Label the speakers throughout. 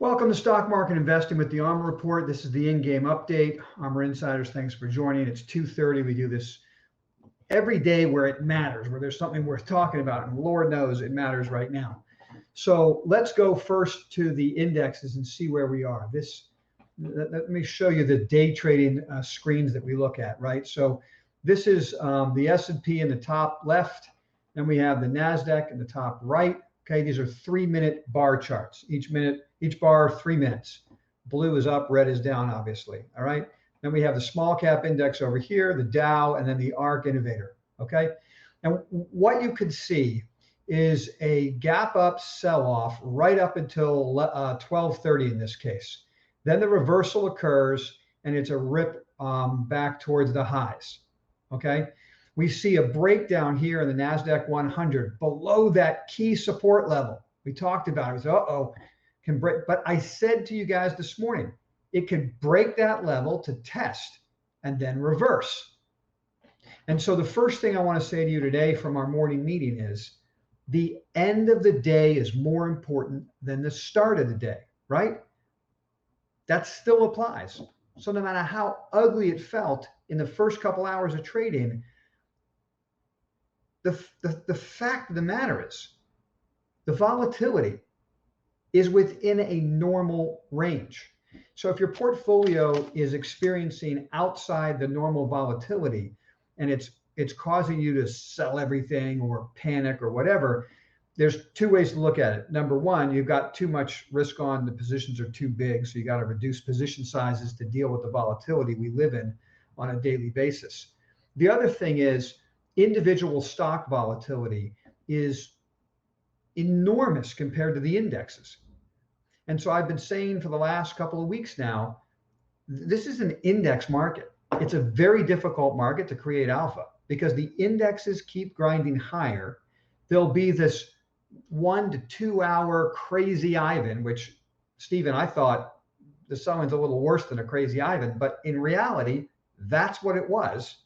Speaker 1: Welcome to Stock Market Investing with the ARMR Report. This is the in-game update. ARMR Insiders, thanks for joining. It's 2:30. We do this every day where it matters, where there's something worth talking about, and Lord knows it matters right now. So let's go first to the indexes and see where we are. Let me show you the day trading screens that we look at, right? So this is the S&P in the top left, and we have the NASDAQ in the top right. Okay, these are 3-minute bar charts. Each bar 3 minutes. Blue is up, red is down, obviously. All right. Then we have the small cap index over here, the Dow, and then the ARK Innovator. Okay. And what you could see is a gap up sell off right up until 12:30 in this case. Then the reversal occurs and it's a rip back towards the highs. Okay. We see a breakdown here in the NASDAQ 100 below that key support level. We talked about it. We said, uh-oh, can break. But I said to you guys this morning, it could break that level to test and then reverse. And so the first thing I want to say to you today from our morning meeting is the end of the day is more important than the start of the day, right? That still applies. So no matter how ugly it felt in the first couple hours of trading, the fact of the matter is the volatility is within a normal range. So if your portfolio is experiencing outside the normal volatility and it's causing you to sell everything or panic or whatever, there's two ways to look at it. Number one, you've got too much risk on, the positions are too big, so you got to reduce position sizes to deal with the volatility we live in on a daily basis. The other thing is individual stock volatility is enormous compared to the indexes. And so I've been saying for the last couple of weeks now, this is an index market. It's a very difficult market to create alpha because the indexes keep grinding higher. There'll be this 1 to 2 hour crazy Ivan, which, Stephen, I thought the selling's a little worse than a crazy Ivan, but in reality, that's what it was.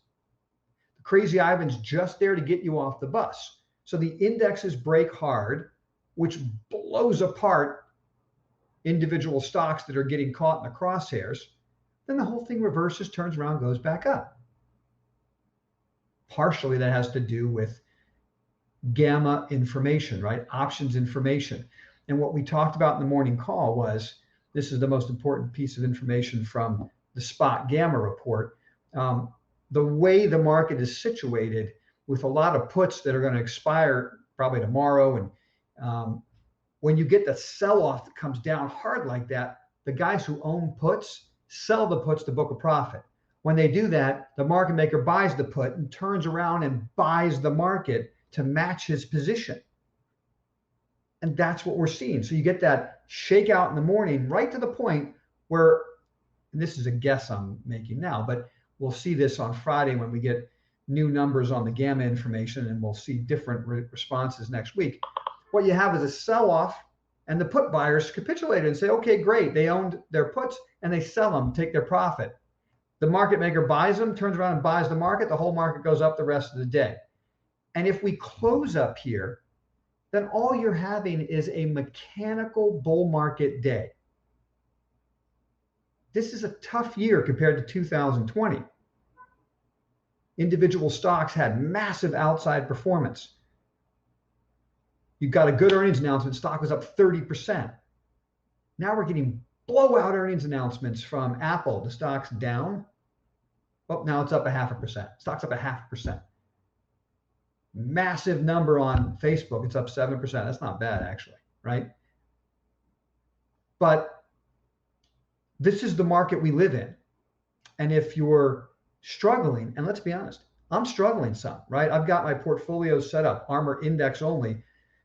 Speaker 1: Crazy Ivan's just there to get you off the bus. So the indexes break hard, which blows apart individual stocks that are getting caught in the crosshairs. Then the whole thing reverses, turns around, goes back up. Partially that has to do with gamma information, right? Options information. And what we talked about in the morning call was, this is the most important piece of information from the spot gamma report. The way the market is situated with a lot of puts that are going to expire probably tomorrow. And when you get the sell-off that comes down hard like that, the guys who own puts sell the puts to book a profit. When they do that, the market maker buys the put and turns around and buys the market to match his position. And that's what we're seeing. So you get that shakeout in the morning right to the point where, and this is a guess I'm making now, but we'll see this on Friday when we get new numbers on the gamma information, and we'll see different responses next week. What you have is a sell-off, and the put buyers capitulated and say, okay, great. They owned their puts, and they sell them, take their profit. The market maker buys them, turns around and buys the market. The whole market goes up the rest of the day. And if we close up here, then all you're having is a mechanical bull market day. This is a tough year compared to 2020. Individual stocks had massive outside performance. You've got a good earnings announcement, stock was up 30%. Now we're getting blowout earnings announcements from Apple. The stock's down. Oh, now it's up 0.5%. Stock's up 0.5%. Massive number on Facebook. It's up 7%. That's not bad, actually, right? But this is the market we live in. And if you're struggling, and let's be honest, I'm struggling some, right? I've got my portfolio set up, ARMR index only,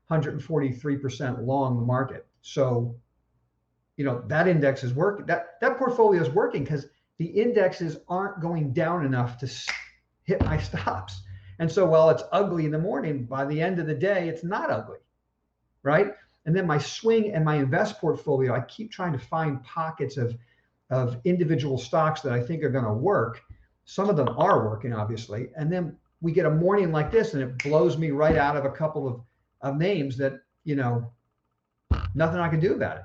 Speaker 1: 143% long the market. So, you know, that index is working. That portfolio is working because the indexes aren't going down enough to hit my stops. And so while it's ugly in the morning, by the end of the day, it's not ugly, right? And then my swing and my invest portfolio, I keep trying to find pockets of individual stocks that I think are going to work. Some of them are working, obviously. And then we get a morning like this and it blows me right out of a couple of names that, you know, nothing I can do about it.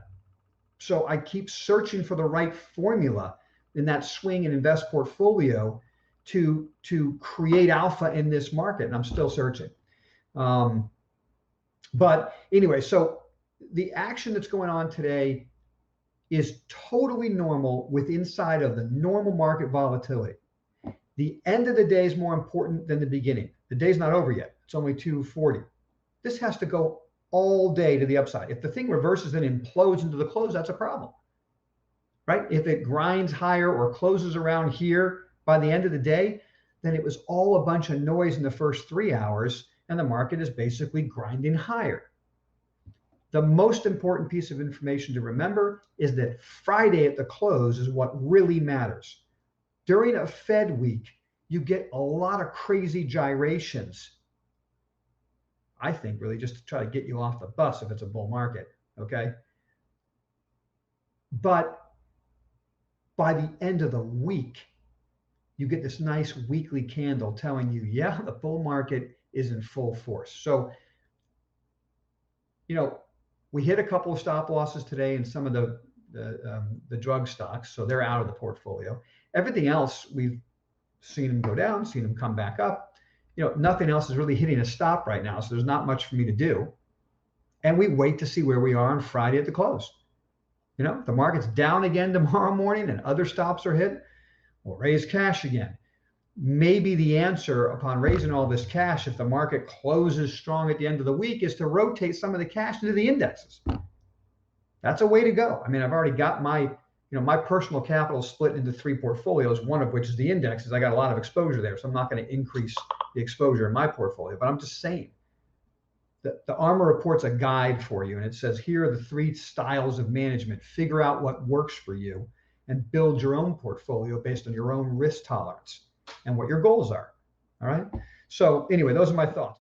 Speaker 1: So I keep searching for the right formula in that swing and invest portfolio to create alpha in this market, and I'm still searching. But anyway, so the action that's going on today is totally normal inside of the normal market volatility. The end of the day is more important than the beginning. The day's not over yet. It's only 2:40. This has to go all day to the upside. If the thing reverses and implodes into the close, that's a problem, right? If it grinds higher or closes around here by the end of the day, then it was all a bunch of noise in the first 3 hours, and the market is basically grinding higher. The most important piece of information to remember is that Friday at the close is what really matters. During a Fed week, you get a lot of crazy gyrations. I think really just to try to get you off the bus if it's a bull market, okay? But by the end of the week, you get this nice weekly candle telling you, yeah, the bull market is in full force. So, we hit a couple of stop losses today in some of the drug stocks, so they're out of the portfolio. Everything else, we've seen them go down, seen them come back up. Nothing else is really hitting a stop right now, so there's not much for me to do. And we wait to see where we are on Friday at the close. The market's down again tomorrow morning and other stops are hit, we'll raise cash again. Maybe the answer upon raising all this cash, if the market closes strong at the end of the week, is to rotate some of the cash into the indexes. That's a way to go. I mean, I've already got my personal capital split into 3 portfolios, one of which is the indexes. I got a lot of exposure there, so I'm not going to increase the exposure in my portfolio. But I'm just saying that the ARMR Report's a guide for you, and it says here are the 3 styles of management. Figure out what works for you and build your own portfolio based on your own risk tolerance and what your goals are. All right. So anyway, those are my thoughts.